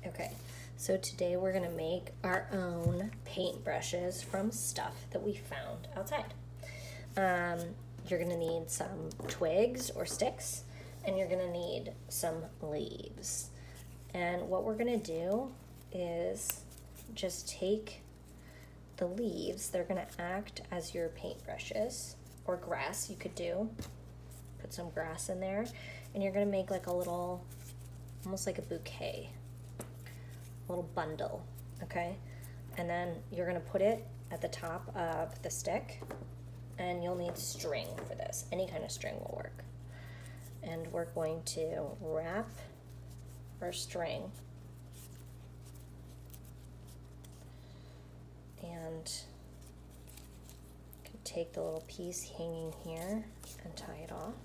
Okay, so today we're gonna make our own paintbrushes from stuff that we found outside. You're gonna need some twigs or sticks, and you're gonna need some leaves. And what we're gonna do is just take the leaves, they're gonna act as your paintbrushes, or grass you could do. Put some grass in there, and you're gonna make like a little, almost like a bouquet. Little bundle, okay? And then you're gonna put it at the top of the stick, and you'll need string for this. Any kind of string will work. And we're going to wrap our string and can take the little piece hanging here and tie it off.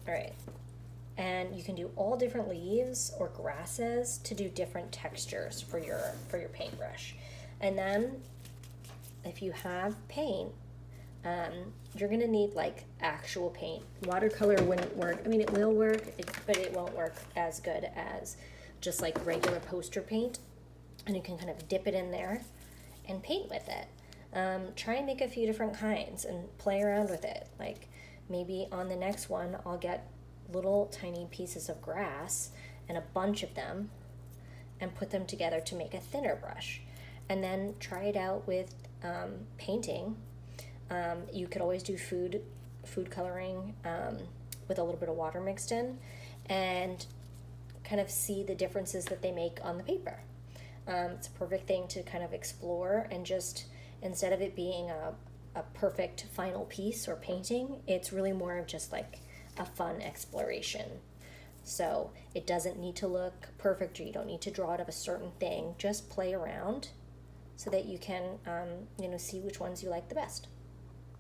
All right, and you can do all different leaves or grasses to do different textures for your paintbrush. And then if you have paint, you're gonna need like actual paint. Watercolor wouldn't work. I mean, it will work, but it won't work as good as just like regular poster paint. And you can kind of dip it in there and paint with it. Try and make a few different kinds and play around with it. Like maybe on the next one, I'll get little tiny pieces of grass and a bunch of them and put them together to make a thinner brush. And then try it out with painting. You could always do food coloring with a little bit of water mixed in and kind of see the differences that they make on the paper. It's a perfect thing to kind of explore, and just instead of it being a perfect final piece or painting, it's really more of just like a fun exploration. So it doesn't need to look perfect, or you don't need to draw it of a certain thing. Just play around so that you can see which ones you like the best.